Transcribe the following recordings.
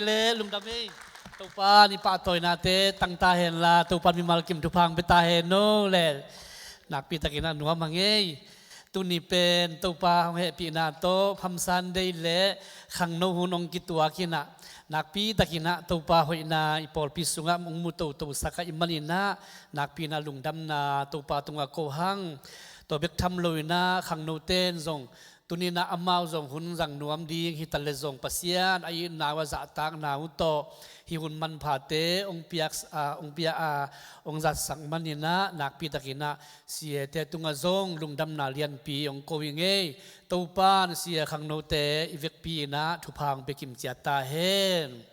le lung dami tupa ni pa toy nate tang ta hen la tupa mi malkim tupang beta hen no le nak pi takina nuwa mangei tu ni pen tupa he pi na to phamsan dei le khang no hunong kitua kina nak pi takina tupa hoina ipol pi sunga mung muto to saka imanina nak pi na lungdam na tupa tunga ko hang to bek tham loina khang no ten zong tunina amau zong hun zang nuam ding hi tal zong pasian ai nawa za tak nau to hi hun man phate ong piak ong pia ong za sang manina nak pi takina sie te tunga zong lungdam na lian pi ong koinge topan sie khang no te ivek pi na thupang bekim chia ta hen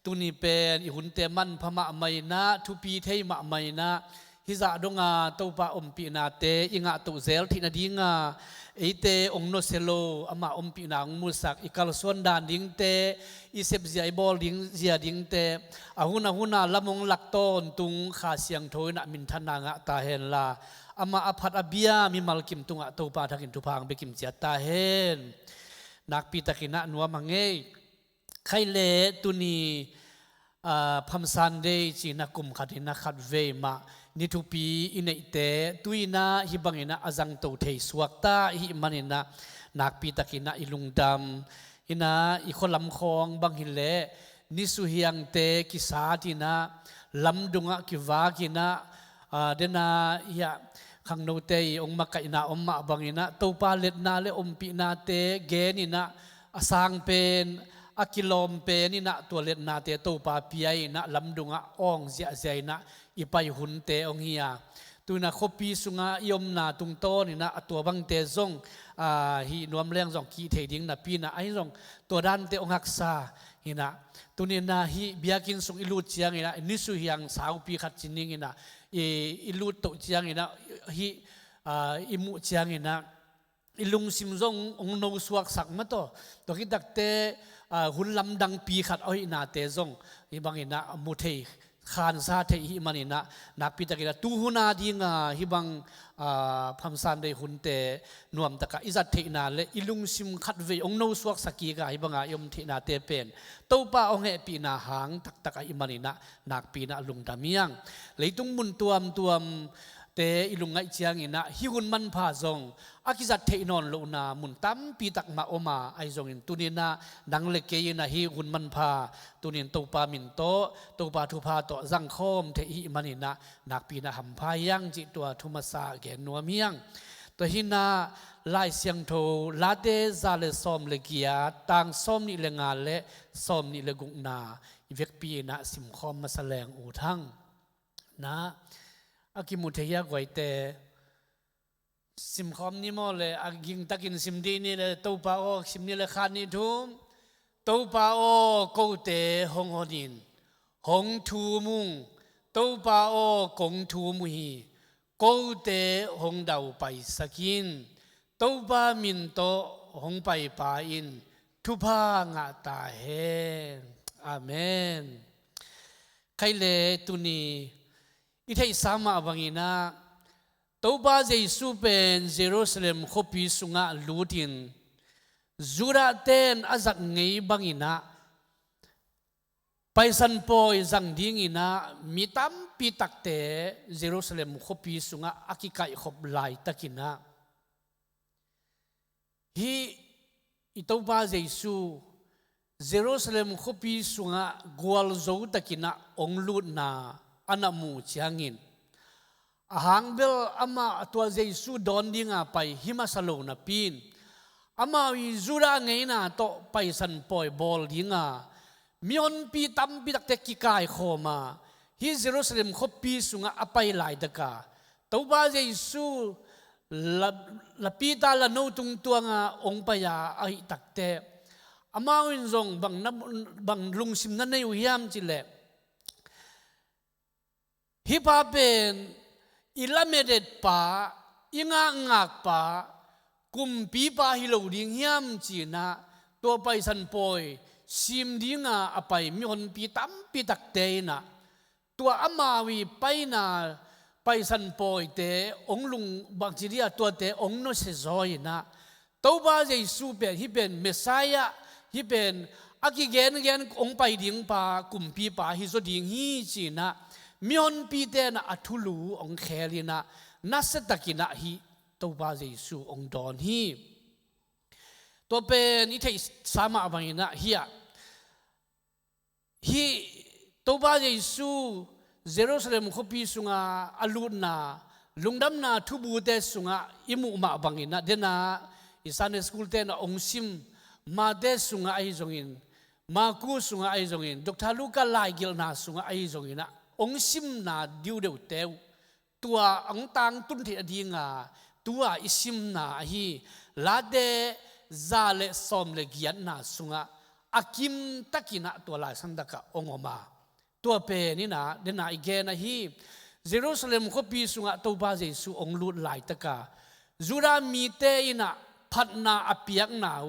tuni pen i hun te man phama mai na thu pi thei ma mai na hi za donga topa om pi na te inga tu zel thina dinga ite ong no selo ama om pi na ong musak ikal suan dan ding te isep zia bol ding zia ding te ahuna lamong lakton tung kha siang thoi na min thana nga ta hen la ama aphat abia mi malkim tunga topa thakin tupang bekim chia ta hen nak pi takina nuwa mangai khaile tuni phamsan de chi na kum khatina khat ve ma ni thupi inei te tuina hibangina azang to thei suakta hi manina nak pi takina ilungdam ina ikholam khong banghile ni suhiang te kisatina lamdunga kiwakina dena ya khang no te ong makaina omma bangina topa letna le ompi na te genina asang pen akilom pen ina toilet na te topa piai na lamdunga ong zia zaina ipai hunte ong hiya tuna khopi sunga yom na tungto ni na atua bang te zong hi nuam leng zong ki theding na pi na ai zong to dan te ong haksa hina tunina hi biakin sung ilut chiang ina nisu hiang sau pi khat chining ina ilut to chiang ina hi imu chiang ina ilung sim zong ong no suak sak ma to kitak te hun lam dang pi khat oi na te zong hi bangina mu thei khan sa thei hi manina nak pi takina tu huna dinga hibang phamsan dei hunte nuam taka izat theina le ilung sim khat ve ong no suak saki ga hibanga yom theina te pen topa ong he pi na hang tak taka i manina nak pi na lungdamiang leitung mun tuam te ilungai chiang ina hi hun man pha zong akizat theinon lo na mun tam pi tak ma oma ai zong in tunina dang le ke ina hi hun man pha tunin topa min topa thu pha to zang khom the hi manina nak pi na ham pha yang ji to thumasa ge nuamiang to hina lai siang tho late zale som le kia tang som ni le nga le som ni le gung na ivek pi na sim khom masaleng u thang na akimutheya goite sim khom ni mo le aging takin sim di ni le topa o sim ni le khan ni thum topa o ko te hong honin hong thu mung topa o kong thu mu hi ko te hong dau pai sakin topa min to hong pai pa in thu pha nga ta he amen kaile tuni ithei sama bangina toba jesu pen Jerusalem khopi sunga lutin zura ten azak ngei bangina paisan poi zang dingina mitam pitakte Jerusalem khopi sunga akikai khop lai takina hi itoba jesu Jerusalem khopi sunga gwal zo takina onglut na anamu chiangin ahang bel ama tua jesu don dinga pai himasalo na pin ama wi zura ngeina to paisan poi bol dinga mion pi tam pi tak ki kai khoma hi Jerusalem khopi sunga apai lai daka toba jesu la pita la no tung tuanga ong paya ai takte ama win zong bang lungsim na nei hiam chile hipa pen ilamedet pa inga ngak pa kumpi pa hilo ding hiam china to paisan poi sim dinga apai mion pi tam pi tak te na to amawi paina paisan poi te onglung bacteria to te ongno se zoi na toba jesu pen hi pen messiah hi pen อากิเกนเกนองไปดิ่งปากุมปีปาฮิโซดิ่งฮีจีนะมิอนปีเตนะอัทุลูองเคลีนะนัสตะกินะฮีตัวบาเยซูองดอนฮีตัวเป็นอิทธิสามาบังนะฮีตัวบาเยซูเยรูซาเล็มขบีสุงาอลูนาลุงดำนาทุบูเตสุงาอิมุมาบังนะเดนะอิสานสกุลเตนะองซิมมาเดสุงาไอจงอินมากูสุงาไอจงอินดรลูกาไลกิลนาสุงาไอจงอินนะองซิมนาดิวเดวเตวตัวอังตังตุนที่อดีงาตัวอิซิมนาฮีลาเดซาเลสอมเลกิยันนาสุงาอากิมตะกินะตัวลายสันตะกะองอมาตัวเปนี่นะเดน่าอีกแกนะฮีเยรูซาเล็มก็ปีสุงะตัวบาเยซูองลุดหลายตะกาจูรามีเตอินะพัดนาอภิยักนาว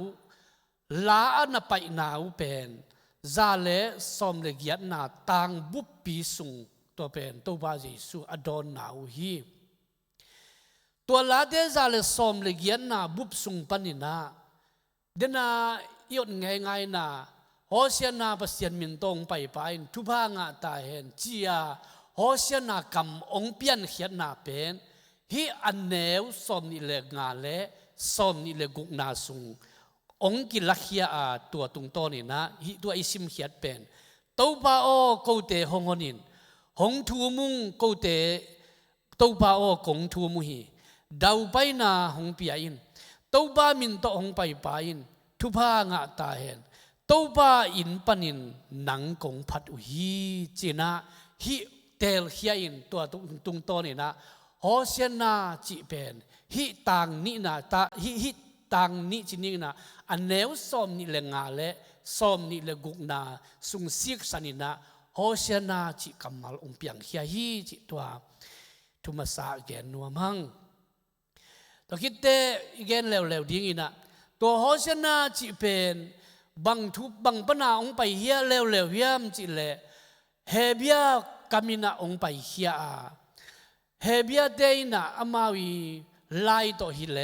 ลาอันไปนาวเป็นซาเลสอมเลกิยันนาตังบุปปีสุงตัวเป็นตัวบาเยซูอดอนนาวฮีตัวลาเดซาเลสอมเลกิยันนาบุปสุงปันินาเดน่าอีกไงนะโฮเซียนาปัสยันมินตงไปทุพางาตาเห็นจียโฮเซียนากำองเปียนเขียนนาเป็นฮีอันเนวสมนิเลงาเลสมนิเลกุกนาสุงองกิลักเฮียตัวตุงโตนี่นะฮีตัวอิซิมเขียนเป็นตัวปาโอกูเตหงนินหงทูมุงกูเตตัวปาโอกงทูมุฮีดาวไปนาหงปีอินตัวปามินโตหงไปอินทุพางาตาเห็นตัวปาอินปันินนังกงพัดอุฮีจีนะฮีเตลเฮียอินตัวตุงโตนี่นะโฮเซียนาจีเป็นฮีตังนี่นะตาฮีตังนี่จีนี่นะอันเนวสอมนี่เลงาเลสอมนี่เลกุกนาสุงซิกสันินะโฮเซียนาจีกัมมัลองเปียงเฮียฮีจีตัวทุมาสาแกนนัวมังตัวคิดเตอีแกนเลวดิ้งอินะตัวโฮเซียนาจีเป็นบังทุบังปนาองไปเฮียเลวเฮียมจีเลเฮเบียกามินาองไปเฮียเฮเบียเดน่าอามาวีไลตัวฮิเล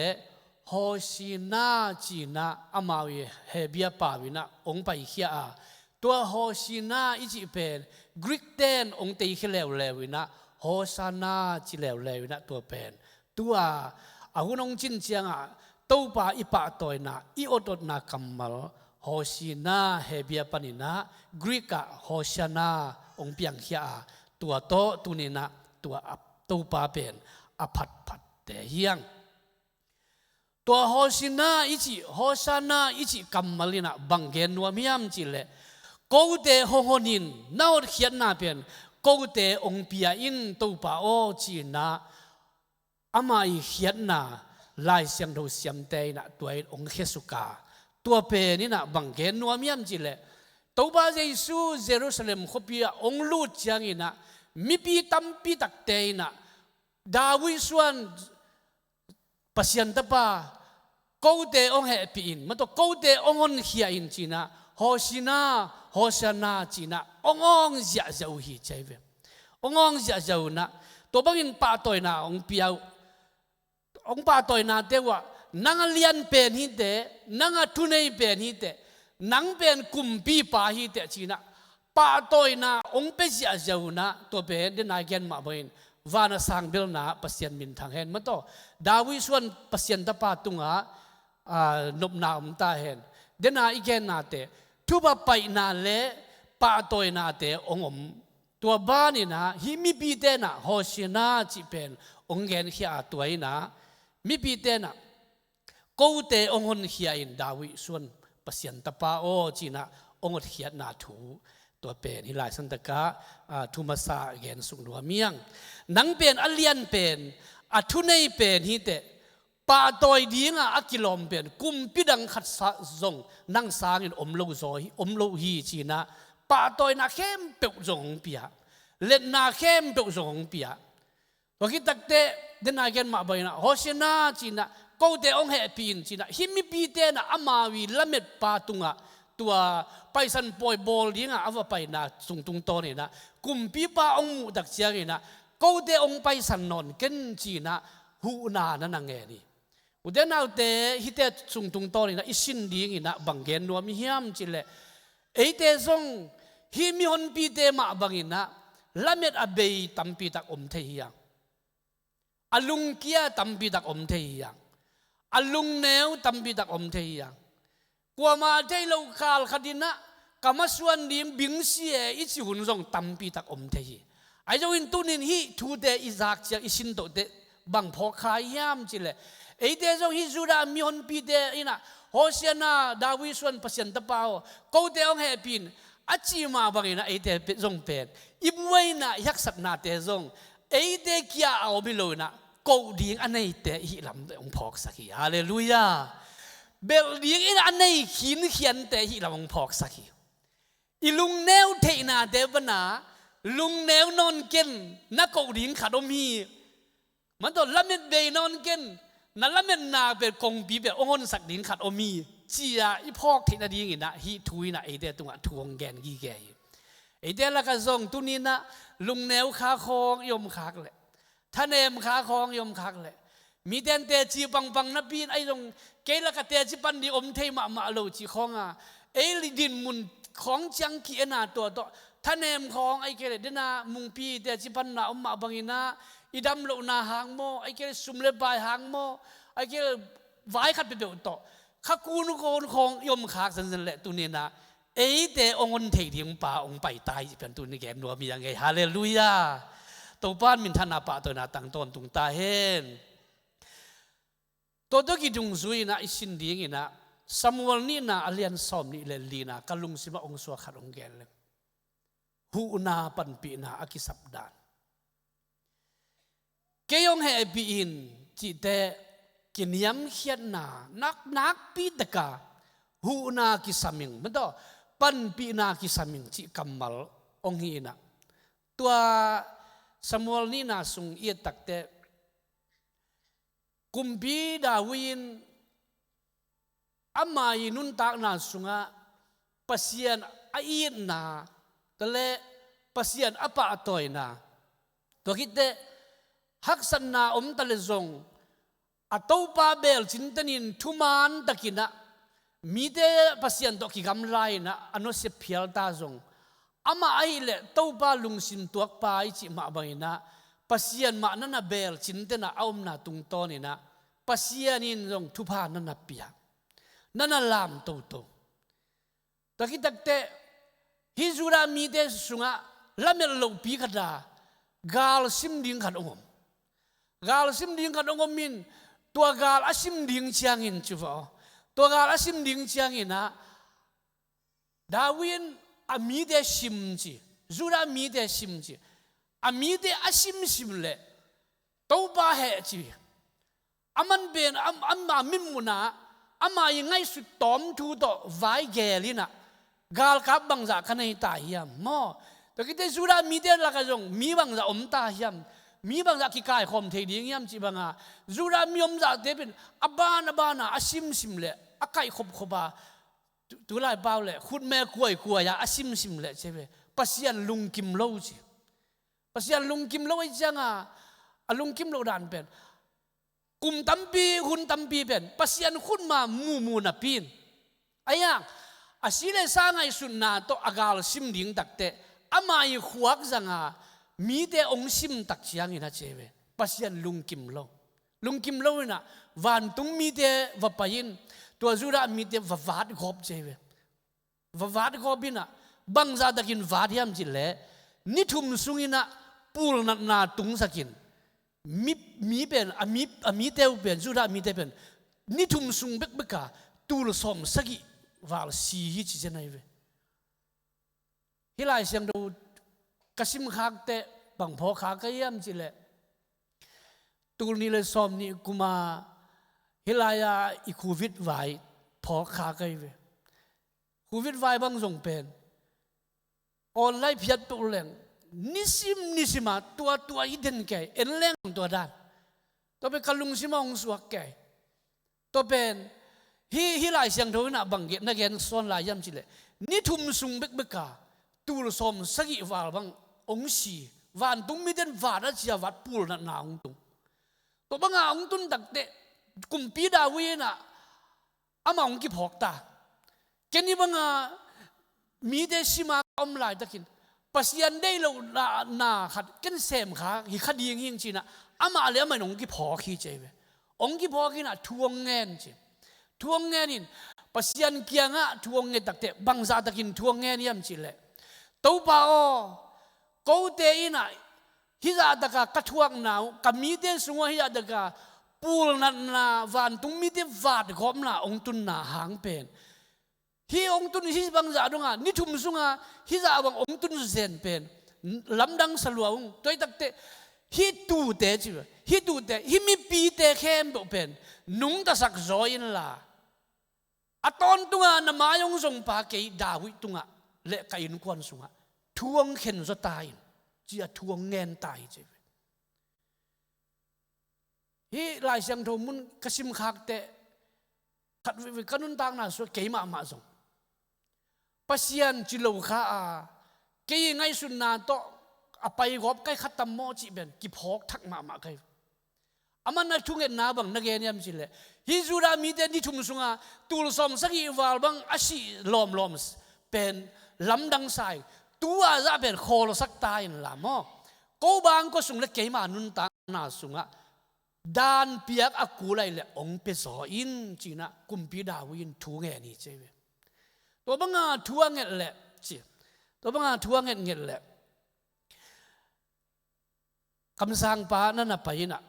โฮชินาจีนาอามาวีเฮเบียปาวินาองไปเฮียตัวโฮชินาอิจิเป็นกรีกเดนองเตฮิเลววินะโฮซานาจิเลววินะตัวเป็นตัวอาหุนองจินเจียงตัวปาอิปะตัวน่ะอิอดนาคัมมัลโฮชินาเฮเบียปานินะกรีกโฮชานาองเปียงเฮียตัวโตตุนินะตัวปาเป็นอภัดเตเฮียงตัวโฮชินาอิจิโฮชานาอิจิกัมมาลินะบังเกนนัวมิยามจิเลกูเตฮงนินนาวเขียนนาเป็นกูเตองเปียอินตัวปาโอจีนะอามาอีเขียนนาลายเสียงดูเสียมเตนะตัวองเฮสุกาตัวเปนี่นะบังเกนนัวมิยามจิเลตัวบาเยซูเยรูซาเล็มขบีองลูดจังอินะมิปีตัมปีตักเตนะดาวิส่วนปัสยันตปากูเตองเฮปีอินมันตัวกูเตองอนเฮียอินจีนะโฮชินาโฮชานาจีนะองเสียเจ้าฮีใจเวองเสียเจ้านะตัวบังอินปาตัวนะองเปียวองปาตัวนะเทว่านังเลียนเป็นฮิเตนังทุเนยเป็นฮิเตนังเป็นกุมปีปาฮิเตจีนะปาตัวนะองเปเสียเจ้านะตัวเป็นเดนายเกนมาบ่อินวานาสังเบลนะปัสยันมินทางเห็นมันโตดาวิส่วนปัสยันตปาตุงนบนาอมตาเห็นเดนาอีเกนนาเตทุบไปนาเลปาตัวนาเตองอมตัวบ้านี่นะฮิมิปีเตนะโฮชินาจิเป็นองเกนเฮียตัวนะมิปีเตนะกูเตองอนเฮียอินดาวิส่วนปัสยันตปาโอจีนะองอดเฮียนาถูตัวเป็นฮิลายสันตกะทุมาสาเกนสุงดัวเมียงนังเป็นอเลียนเป็นทุเนยเป็นฮิเตปาตอยดีงอากิลอมเป็นกุมปิดังขัดสะจงนังสางอินอมโลซอยอมโลฮีจีนะปาตอยนาเข้มเปียวจงเปียเล่นนาเข้มเปียวจงเปียว่าคิดตักเตเดนายเกนมาบ่อยนะโฮเชนาจีนะกูเตองเฮปีนจีนะฮิมิปีเตนะอามาวีละเม็ดปาตุงตัวไปสันปอยบอลดีงเอาไปนะสุงตุงโตนี่นะกุมปีปาองมุดักเชียงนะกูเตองไปสันนนเกนจีนะหูนานั่นนังเงนี่อุดรนาเตฮิเตสุงตุงโตนี่นะอิสินดีงนะบังเกนนัวมิฮิมจิเล เตซงฮิมิฮอนปีเตมาบังอินะละเม็ดอเบยตัมปีตักอมเทียงอลุงเกียตัมปีตักอมเทียงอลุงเนวตัมปีตักอมเทียงกว่ามาเทโลคาลคดินะกามาส่วนดิงบิงเสียอิจิหุนซงตัมปีตักอมเทียไอเจ้าอินตุนินฮิทูเดอิซักเจียอิสินโตเดบังพอขายามจิเลเตซงฮิจูดามิฮอนปีเตอินะโฮเซียนาดาวิส่วนปัสยันตะเปาโกเตองเฮปินอาจีมาบังอินะเตซงเป็นอิบไว้นะยักษักนาเตซงเตกี้เอาบิโลนะกูดิ้งอันนี้เตหิลำองพอกสักทีฮาเลลูยาเบลดิ้งอันนี้ขินเขียนเตหิลำองพอกสักทีอีลุงแนวเทนาเตบนาลุงแนวนอนเกนนักกูดิ้งขาดมีมันตัวละเม็ดเบยนอนเกนนั่นละเม็ดนาเป็นกงปีเป็นองค์สักดิ้งขาดมีเจียอีพอกเทนาดิ้งนะฮิทุยนะเตตัวทวงแกนกี่แก่เตละก็ส่งตุนี้นะลุงแนวขาคองยมขากเลยท่านเอ็มขาคองยมขากเลยมีเดนเตจีปังนับปีนไอ้ตรงเกละก็เตจีปันดีอมเทมาโลจีคองลิดินมุนของจังกีนาตัวท่านเอ็มของไอ้เกลเดนามุงปีเตจีปันนามาบังอินาอีดำโลนาหางโมไอ้เกลสุมเลบายหางโมไอ้เกลไว้ขัดไปเบลต่อข้ากูนุโกนของยมขากสันๆแหละตัวนี้นะเตองค์เทดิงป่าองไปตายเป็นตัวนี้แกนัวมียังไงฮาเลลูยาตัวป้านมินทนาป่าตัวนาตั้งต้นตุงตาเห็นตัวตัวกิจงซุยนะอิสินดีงี้นะสมุลนี่นะอเลียนซอมนี่เลลีนะกัลุงสิบองสวขัดองแกนเลยหูนาปันปีนาอกิสับดานเกยองเฮปีอินจิเตกินยำเขียนนานักปีตะกาหูนากิสามิงมันต่อปันปีนากิสามิงจิกัมมัลองฮีนะตัวสมุลนี่นาสุงเอียตักเตกุมปีดาวินอามายินุนตักนาสุงะปัสยันอีนนาตะเลปัสยันอปะตอยนาตัวคิดเตฮักสันนาอมตะเลซงอัตโตปาเบลจินตันินทุมานตะกินะมีเดปัสยันตกิกำไรนะอนุเสพเพียลตาซงอามาไอเล่ตัวปาลุงสินตัวปาอิจิมาบังนะปัสยันมานั่นน่ะเบลจินเตนะเอาหน้าตุงโตนี่นะปัสยันินซงทุพานั่นน่ะเปียนั่นน่ะลามโตโตตะกี้ตักเตฮิจูรามีเดสุงะละเมลโลปีขัดากาลซิมดิงขัดองมกาลซิมดิงขัดองมินตัวกาลอาซิมดิงเชียงอินจูฟอตัวกาลอาซิมดิงเชียงอินะดาวินอามีเดชิมจีจูรามีเดชิมจีอามีเดอาซิมซิมเล่ตัวบ้าเหจีอามันเป็นอามามิมุนาอามายังไงสุดตอมทูโตไวเกลินะกาลกับบังจากขณะตายยามมอแต่กิเตจูรามีเดละกันจงมีบังจากอมตายยามมีบังจากกิกายคอมเทดียามจีบังอาจูรามีอมจากเดเป็นอบานาอาซิมซิมเล่อาไก่ขบบาตัวไรเปล่าเล่คุณแม่กลัวยาอาซิมซิมเล่ใช่ไหมปัสยันลุงกิมโลจีปัสยันลุงกิมโลไอ้จังลุงกิมโลดานเป็นกุมตัมปีหุ่นตัมปีเป็นปัสยันคุณมามูนับปีนไอ้ยังอาศิเลสางไอสุนนาโตอากาลซิมดิ่งตักเตอามาอีขวักจังมีแต่องซิมตักเชียงอินะเจเวปัสยันลุงกิมโลนะวันตุงมีแต่วปายินตัวจูรามีแต่วาดกอบเจเววาดกอบินะบังซาตะกินวาดยามจิเลนิทุมสุงินะปูลนาตุงสักินมีเป็นมีเตวเป็นจูรามีเตเป็นนิทุมสุงเบกะตูลสมสักิวาลสีฮิจิเจนัยเวฮิลายเสียงดูกสิมขากเตบังพอขากยามจิเลตูลนี่เลยสมนี่กุมาฮิลายาอีโควิดไวพอขากยเวโควิดไวบางส่งเป็นออนไลน์พิจตุเล่งนิสิมาตัวอินเดนแกเอ็นเล่งตัวด้านตัวเป็นกลุงสิมาองสวกแกตัวเป็นฮิลายเสียงดูนะบังเกตนักเรียนสอนลายยามจิเลนิทุมสุงเบกาตูลสมสกิวาลบังองสีวันตุงมีเดนวาดจีวัดปูลนาองตุงตัวบังองตุนตักเตกุมปีดาวีนะอามาองกิพอกตาเกนี่บัง มีเดชิมาอมลายตะกินปัสยันได้เรานาขัดกันเสมขาหิคดียิงจีนะอามาเลยมันองค์กี่พอขี้เจเวองค์กี่พอขี้น่ะทวงเงินจีทวงเงินินปัสยันเกียงะทวงเงินตักเตะบังซาตะกินทวงเงินยามจีเลยตัวป้าโอกูเตอินะฮิจาตะกะกัทวงนาวกับมีเดสุงฮิจาตะกะปูลนันนาวันตุงมีเดวาดขอมนาองตุนนาหางเป็นฮีองตุนฮิบังซาดงะนิทุมสุงะฮิจาบังองตุนเซนเป็นลำดังสลัวงตัวตักเตะฮิตูเตจิฮิตูเตฮิมีปีเตเข้มเป็นนุ่งตะสักจอยนละอะตอนตุงะนมายงทรงปาเกยดาวิตุงะเละไกนุกวนสุงะทวงเข็นจะตายจีอะทวงเงินตายจิฮีลายเสียงโทมุนกสิมขักเตะขัดวิกันุนตางน่ะสวดเกยมาส่งปัสยันจิโลข้าเกยไงสุนนาโตอไปกอบใกล้ขัดตมโมจิเป็นกิพอกทักมาใครอามันนักทุงเงินนาบังนักเรียนยามจิเลฮิจูรามีเดนิทุมสุงาตูลสมสักีวาลบังอาชีลอมเป็นลำดังสายตัวจะเป็นโคลสักตายนั่นละมั้งกูบางก็สุงเล็กเกยมานุนตางน่ะสุงะดานเปียกอากูไรเลยองเปสออินจีน่ะกุมพีดาวินทุงเงินนี่เจ้าตัวบังอาทวงเงินแหละจีตัวบังอาทวงเงินแหละคำสั่งป้านั่นน่ะไปน่ะ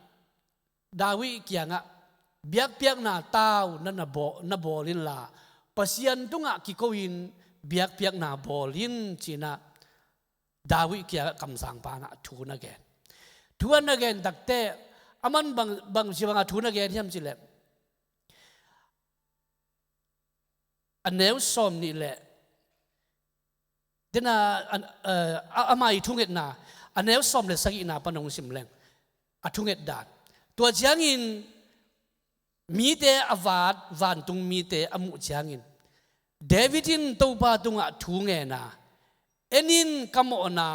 ดาวิเกียงะเบียกเปียกหน้าเต้านั่นน่ะบอลินลาปัสยันตุงะกิโกวินเบียกเปียกหน้าบอลินจีน่ะดาวิเกียงคำสั่งป้าน่ะทูนักเกนตักเตะอามันบางชีวังทูนักเกนที่ทำจิเลอันเนวสอมนี่แหละเดน่าอามาอีทุ่งเอ็ดนาอันเนวสอมเลยสักอีนาปนงสิมแรงอาทุ่งเอ็ดดาดตัวเจียงินมีเตอวาดวันตุงมีเตอมุเจียงินเดวิดินตัวปาตุงอาทุ่งเอ็นาเอ็นินกัมโอนา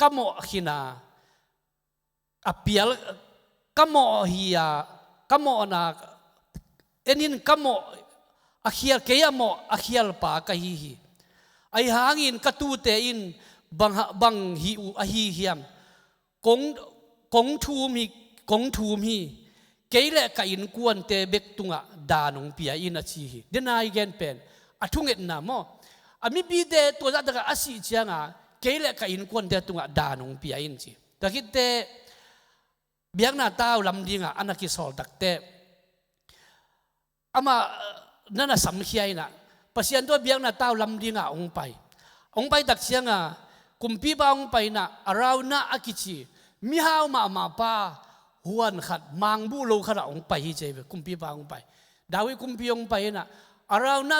กัมโอหินาอเปียลกัมโอฮิยากัมโอนาเอ็นินกัมโออาเขียลเกียโมอาเขียลปากะฮีไอหางอินกตูเตอินบังฮิอูอาฮีเฮียมกงทูมีเกยเลกะอินกวนเตเบกตุงะดานงเปียอินอาชีฮีเดนายเกนเป็นอาทุงเอ็ดนาโมอามิบีเตตัวจัดกะอาศิเจียงะเกยเลกะอินกวนเตตุงะดานงเปียอินจีตะคิดเตเบียงนาตาวลำดิงะอันนักิสอลตักเตอามานั่นน่ะสำคัญนะปัสยันตัวเบียงน่ะเต้าลำดีงะองไปตักเชียงอ่ะกุมพีบาองไปน่ะเราหน้าอากิจิมีฮาวมาป้าหวนขัดมังบูโลขณะองไปฮิเจเวกุมพีบาองไปดาวิกุมพีองไปน่ะเราหน้า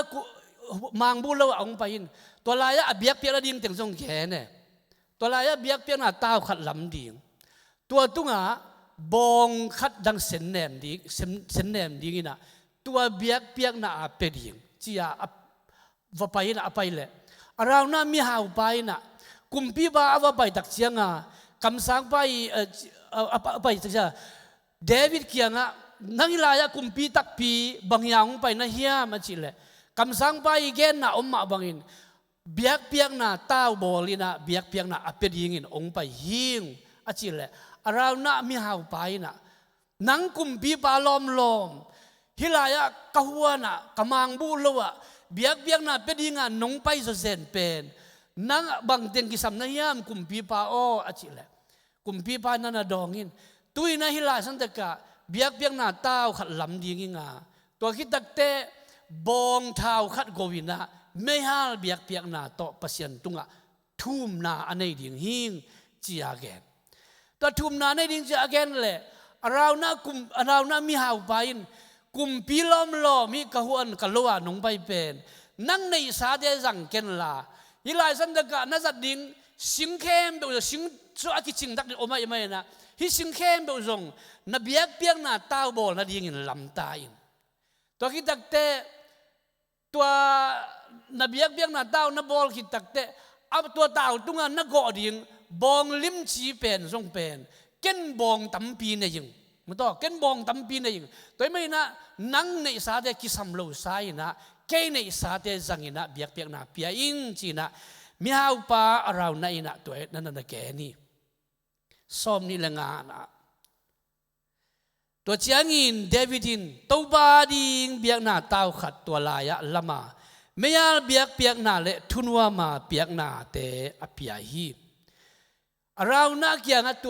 มังบูโลองไปอินตัวลายะเบียกเปียกดิ่งเต็งทรงแขนเนี่ยตัวลายะเบียกเปียกน่ะเต้าขัดลำดิ่งตัวตุงอ่ะบองขัดดังเส้นแหนมดิ่งน่ะตัวเบียกเปียกน่ะเป็นยิงจีอาว่าไปน่ะไปเลยเราหน้ามีหาวไปน่ะกุมพีบาว่าไปตักเชียงอ่ะคำสั่งไปตักเชียงเดวิดเกียงอ่ะนั่งลายกุมพีตักปีบางอย่างไปน่ะเฮียมาจีเลยคำสั่งไปเกณฑ์น่ะมาบางอินเบียกเปียกน่ะเต้าบอลีน่ะเบียกเปียกน่ะเป็นยิงอินองไปยิงอาจีเลยเราหน้ามีหาวไปน่ะนั่งกุมพีบาล้อมฮิลายะกะหัวน่ะกะมังบูโลวะเบียกน่ะเป็นยิงอ่ะนงไปจะเซนเป็นนั่งบังเต็งกิสัมนะยามกุมพีปาโออาจิเลกุมพีปานั่นน่ะดองอินตุยน่ะฮิลาสันตะกะเบียกน่ะเต้าขัดลำดิงอ่ะตัวคิดตักเตบองเท้าขัดโกวินะไม่ฮาลเบียกน่ะโตปัสยันตุงอ่ะทุ่มน่ะอันนี้ดิ่งหิงจีอาเกนตัวทุ่มน่ะในดิ่งจีอาเกนเลยเราหน้ามีหาวไปกุมพีล้อมมีกะหวนกะลัวนงไปเป็นนั่งในสาเดจังเกนลาฮิลายสันตะกะน่าจะดิ่งสิงเข้มเบลสิงชัวกิจิงตักโอไม่นะฮิสิงเข้มเบลจงนับเบียกเปียงน่ะเต้าบอลน่ะดิ่งลำตายตัวคิดตักเตตัวนับเบียกเปียงน่ะเต้านับบอลคิดตักเตเอาตัวเต้าตุงนักกอดิ่งบองลิมชีเป็นทรงเป็นเก้นบองตั้มปีเนี่ยยังมันต่อเก้นบองตั้มปีเนี่ยยังตัวไม่นะนั่งในสาเดกิสัมโลไซนะ ke nei sa te zangina biak piak na pia in china mi hau pa around na ina to na na ke ni som ni lenga na to chiangin davidin to ba ding biak na tau khat to laya lama meyal biak piak na le thunwa ma piak na te apia hi around na kya nga to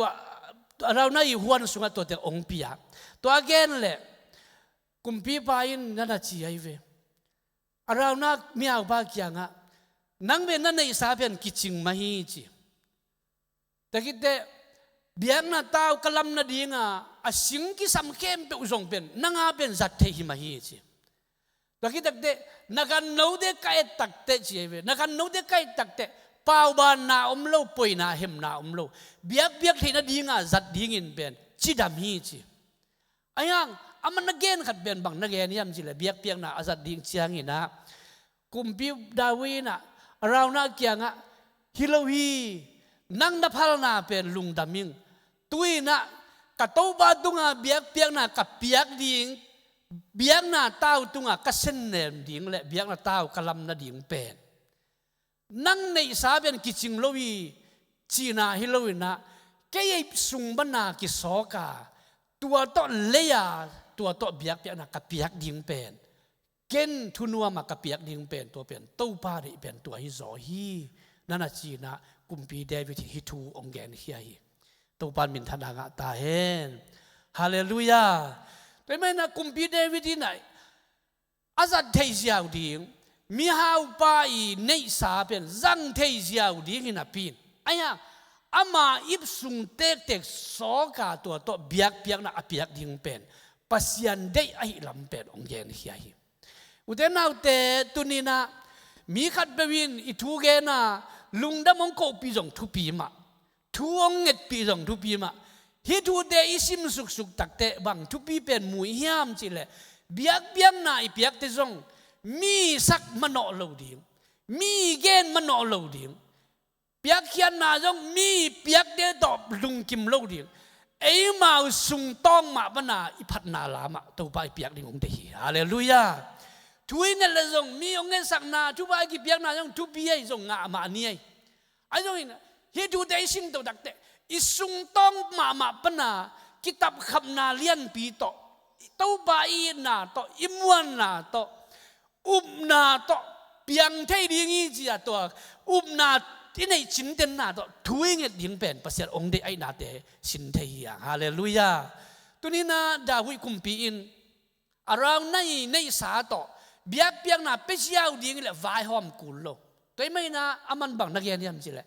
around na I huan sunga to te ong pia to again le kumpi pain na na chi ai ve around na miaw ba kya nga nang be na nei sa pen kiching mahi chi takite biak na tau kalam na dinga asing ki sam kem pe uzong pen nanga pen zat the hi mahi chi takite nakan no de kai takte chi ve nakan no de kai takte pau ban na omlo poi na hem na omlo biak biak the na dinga zat dingin pen chi dam hi chi ayang aman again khat ben bang again yam chi le biak piak na azat ding chiang ina kumpi dawina around na kyanga hilohi nang na phal na pen lung daming tuina ka to ba tunga biak piak na ka piak ding biak na tau tunga ka sen nem ding le biak na tau kalam na ding pen nang nei sa ben kiching lowi china hilowina ke sung bana ki soka tua to leya tua to biak piak na ka piak ding pen ken thunua ma ka piak ding pen to pen to pa ri pen tua hi zo hi nana china kumpi david hi thu ongen hi hi to pan min thana nga ta hen hallelujah pe mai na kumpi david nai azat thei jiao ding mi hau pa I nei sa pen zang thei jiao ding ina pin aya ama ip sung tek tek soka tua to biak piak na apiak ding pen pasian dei ai lam pen ongen hi hi uten nau te tunina mi khat bewin I thu ge na lungdam ong ko pi jong thu pi ma thu ong nget pi jong thu pi ma hi thu te isim suk suk tak te bang thu pi pen mui hiam chi le biak biak na I piak te jong mi sak mano lo ding mi gen mano lo ding piak khian na jong mi piak de dop lung kim lo ding ei mau sung tong ma bana I phat na la ma to pa piak ding ong te hi hallelujah thui ne le jong mi ong nge sak na thu ba ki piak na jong thu pi ai jong nga ma ni ai ai jong ina hi thu te sim to dak te I sung tong ma ma bana kitab kham na lian pi to ba I na to imuan na to na to piang thei ding I ji a to naที่ในชิ้นเด่นหน้าต่อทุยเงี้ยยิงเป็นภาษาองค์เดไอหน้าเตสินเทียฮาเลลูยาตัวนี้นะดาวิดคุมปีอินอาราวในสาต่อเบียกเบียงหน้าเปเชียลดิ้งเลยไวหอมกุลโลตัวไม่นะอามันบังนักเรียนยังสิเลย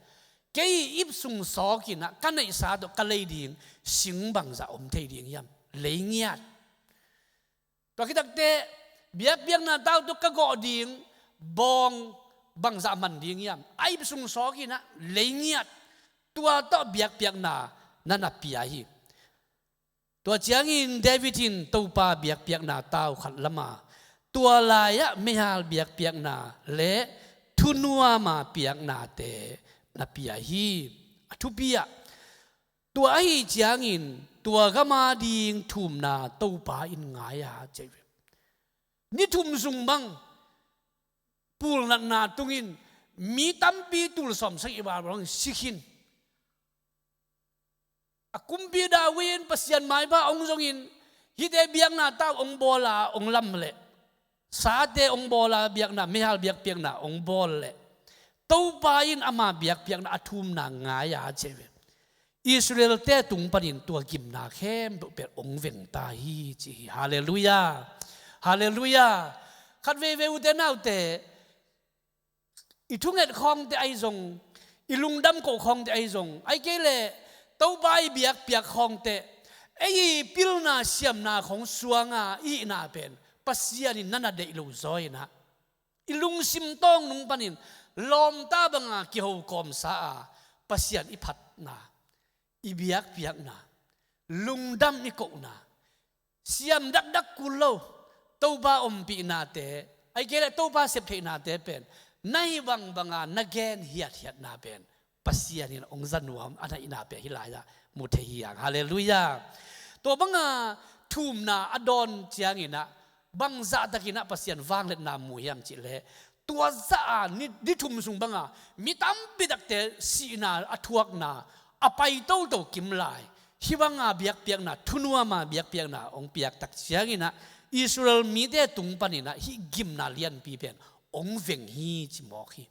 เกี่ยอิบสุงสอกินะกันในสาต่อกันเลยดิ้งสิงบังจะอมเทียดิ้งยังเลยเงียบตัวคิดตั้งแต่เบียกเบียงหน้าเต้าตัวกระโกดิ้งบองบางสามันดิ้งยามไอ้สุงสอกินะเลยเงียบตัวต่อเบียกเบียกนานั่นน่ะปียฮีตัวเจียงอินเดวิดินตัวป้าเบียกเบียกนาเต้าขัดละมาตัวลายะไม่ฮาลเบียกเบียกนาเละทุนัวมาเบียกนาเตน่ะปียฮีทุปียตัวไอ้เจียงอินตัวก็มาดิ้งทุ่มนาตัวป้าอินง่ายเจวินี่ทุ่มสุงบังปูลนาตุงินมีตั้มปีตุลสมสักอีบาลองสิขินกุมปีดาวินปัสยันไม้บ้าองจงอินฮิเดเบียงนาเต้าองโบลาองลำเละสาเตองโบลาเบียงนาไม่ฮัลเบียกเปียงนาองโบลเละตู้ปายินอามาเบียกเปียงนาทุมนางง่ายเจเวอิสราเอลเตตุงปนินตัวกิมนาเข้มเป็นองเวงตาฮีจีฮาเลลูยาฮาเลลูยาขัดเวเวอุเตนาอุเตอีทุ่งเอ็ดคองแต่ไอซงอีลุงดำโกคองแต่ไอซงไอเกเลเต้าใบเบียกเปียกคองแต่ไอพิลนาเสียมนาของสวงอีนาเป็นปัสยานินนั่นเดลูซอยนะอีลุงซิมตองนุงปนินลอมตาบังเกี่ยวกอมสาปัสยานอีพัดนาอีเบียกเปียกนาลุงดำอีโกนาเสียมดักกุลโลเต้าบ้าอมปีนาเตไอเกเลเต้าบ้าเสพเทนาเตเป็นในบางนักเกณฑ์เฮียดนาเป็นปัสยานินองจันวมอันนั้นนาเป็นฮิลายะมุทเฮียงฮาเลลูยาตัวบางทุ่มนาอดอนเจียงินะ บังซาตะกินะปัสยันวางเล็ดนามูยามจิเลตัวซานี่ดิทุมสุงบังอ่ะมีตั้มปิดักเตสีนาอัทวกนาอไปโตโตกิมลายฮิบังอาเบียกเปียกนาทุนัวมาเบียกเปียกนาองเปียกตักเสียงินะอิสราเอลมีเดตุงปนินะฮิกิมนาเลียนปีเป็นองเวงฮีจิมอกฮี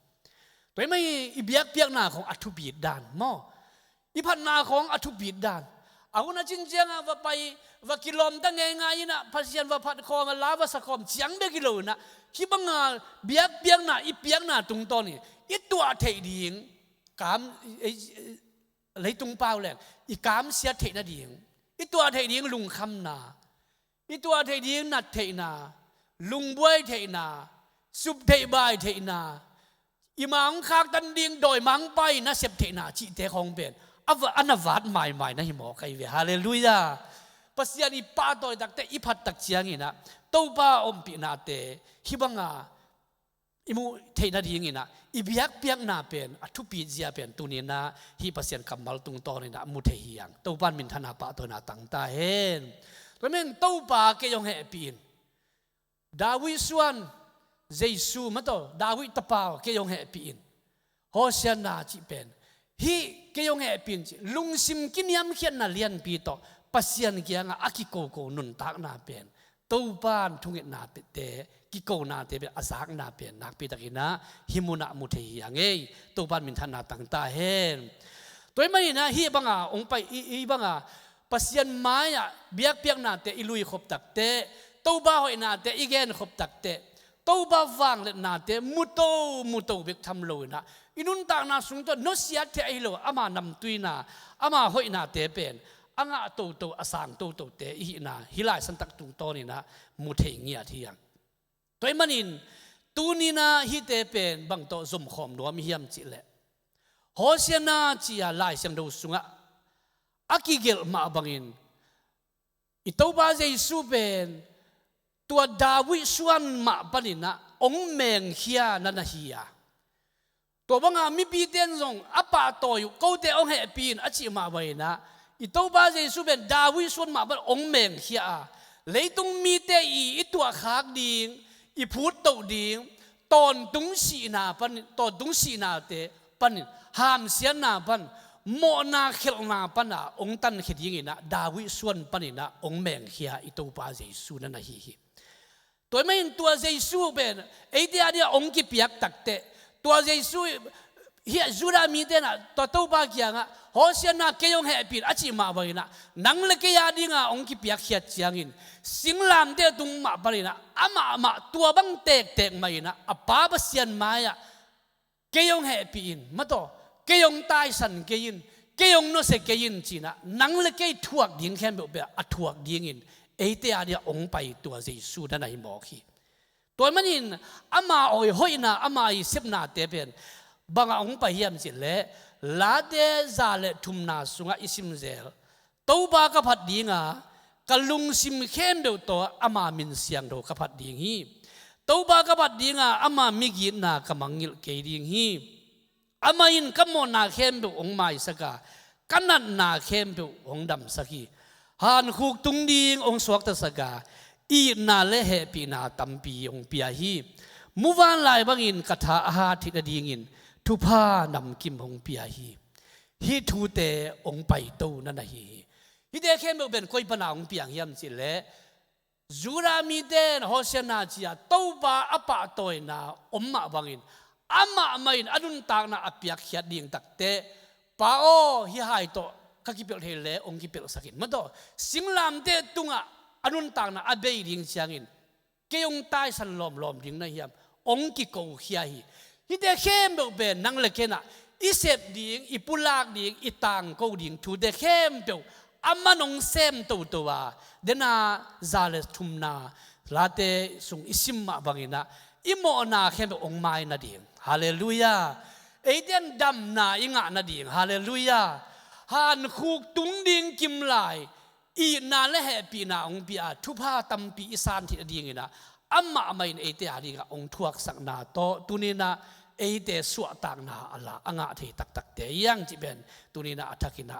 ตัวไม่อีเบียกเปียกนาของอัทุบีดดานมออีพันนาของอัทุบีดดานเอานะจริงจังว่าไปว่ากิโลมตั้งไงนะพัศยันว่าพัดคอมาลาวาสคอมเฉียงเบกิโลนะคิดบังอาเบียกเปียกนาอีเปียกนาตรงตอนนี้อีตัวเทดิงกามเลยตรงเปล่าแหละอีกามเสียเทนาดิงอีตัวเทดิงลุงคำนาอีตัวเทดิงนัดเทนาลุงบวยเทนาสุบเทบายเทนาอีมังคากตันดิงโดยมังไปนะเสพเทนาจิเตของเป็นอันวัดใหม่ๆนะฮิโมใครเวฮาเลลูยาปัสยานีป้าตัวตักเตอีพัดตักเชียงอินะตัวป้าอมปีนาเตฮิบังอาอิมูเทนาดีงินะอีเบียกเปียกนาเป็นอัทุปีเจียเป็นตุนีนะฮิปัสยันคำมัลตุงตอนี่นะมุเทียงตัวป้ามินธนาป้าตัวนาตั้งตาเห็นตัวนึงตัวป้าเกยองเฮปีนดาวิสวนเยซูมาตัวดาวิตป้าเกยองเฮปีนโฮเซนาจิเป็นฮีเกยองเฮปีนลุงซิมกินยามเขียนนาเลียนปีโตปัสยันเกียงอากิโกโกนุนตักนาเป็นตัวป้านทุ่งเอ็ดนาเป็นเตกิโกนาเตเป็นอาสากนาเป็นนักปีตะกินะฮิมุนะมุเทียงเอ้ตัวป้านมินธนาตั้งตาเห็นตัวไม่นะฮีบังอาองไปอีบังอาปัสยันไม้อะเบียกเปียกนาเตอิลุยขบตักเตตัวบ้าหอยนาเตอีเกนขบตักเตตัวบ้าวางเล็ดนาเตมุโตเบกทำโลนะอินุนตากนาสุงตัวนเสียเทอิโลอามานำตุยนาอามาหอยนาเตเป็นอังอาโตอาสางโตเตอีนาฮิลายสันตักตุงโตนี่นะมุเทงียที่ยังตัวมันอินตูนี่นะฮิเตเป็นบางโตสมขอมนัวมีเฮียมจิเลโฮเซียนาจียลายเสียงดูสุงะอากิเกลมาบังอินอิโตบาเจสูเป็นตัวดาวิสวนมาบันินะองเมงเฮียนันฮียตัวบังอามีปีเตนซงอปาโตอยู่เขาเตองเฮปีนอจิมาไว้นะอีตัวบ้าเจสุเป็นดาวิส่วนมาเป็นองเมงเฮียเลยต้องมีแต่อีตัวขากดิ่งอีพูดตัวดิ่งตอนตุงสีนาปันตอนตุงสีนาเตปันหามเสียนาปันโมนาเขลนาปันองตันเขดิงินะดาวิส่วนปันนะองเมงเฮียอีตัวบ้าเจสุนั่นนะฮีตัวไม่ตัวเจสุเป็นไอเดียเนี่ยองกิเปียกตักเตตัวเจสุเฮียจุรามีเตนะตัวบ้าเกียงะโฮเซียนาเกยองเฮปีนอาจิมาบรินะนังเลกยาดิงาองคิเปียกเขียดเจียงินสิงลามเตตุงมาบรินะอามาตัวบังเตกมาอินะอปาบเซียนมายะเกยองเฮปีนมาโตเกยองตายสันเกยินเกยองโนเสเกยินจีนะนังเลกยทวกดิงแค่แบบอัทวกดิงินเอเตอาเดียองไปตัวเจสูนั่นไอหมอขีตัวมันอินอามาโอยหอยนะอามาอีเซบนาเตเป็นบางองไปเฮียมจิเลลาเดซาเลทุมนาสุงอิสิมเซลตัวบากพัดดีงากลุงซิมเข้มเดตัวอามามินเสียงโดกพัดดีงีตัวบากพัดดีงาอามามิกินนากำมังยิลเกดีงีอามาอินกำมอนาเข้มเดองไม้สกากันนันนาเข้มเดองดำสกีฮันคุกตุงดีงองสวกตสกาอีนาเลเฮปีนาตัมปีองเปียฮีมุวานลายบางอินกถาอาหาทิดดีงินทุพานำกิมหงเปียฮีฮิทูเตองไปโตนั่นฮีฮิเดเข้มเป็นคอยปนาองเปียงยามสิเลจูรามีเดนโฮเซนาจียโตบาอปะโตยนาอมมาบังอินอามาไม่อินอดุนตากนาอเปียกเขียดดิ่งตักเตปาโอฮิหายโตข้ากิเปลเฮเลองกิเปลสักินมาโตสิงลามเตตุงะอดุนตากนาอเบยดิ่งเชียงอินเกยงตายสันลอมดิ่งนะฮิมองกิโกเขียฮีฮิเดเข้มเป็นนังเลกนะอิเสพดิ่งอิปุลากดิ่งอิตังโกดิ่งทูเดเข้มเป็นอามันองเซมตัวเดน่าซาเลสทุมนาลาเตสุงอิสิมมาบังอินะอิโมนาเข้มเป็นองไม้นาดิ่งฮาเลลูยาเอเดนดำนาอิงะนาดิ่งฮาเลลูยาฮันคุกตุงดิ่งกิมไลอีนาเลเฮปีนาองปีอาทุพาตัมปีอิสานที่ดิ่งอินะอามาไม่เอเตอาดิ่งองทวกสักนาโตตุนีนาเอเตสวตากนาอัลลาอ่างที่ตักเตยังจีเป็นตุนีนาอัฐกินา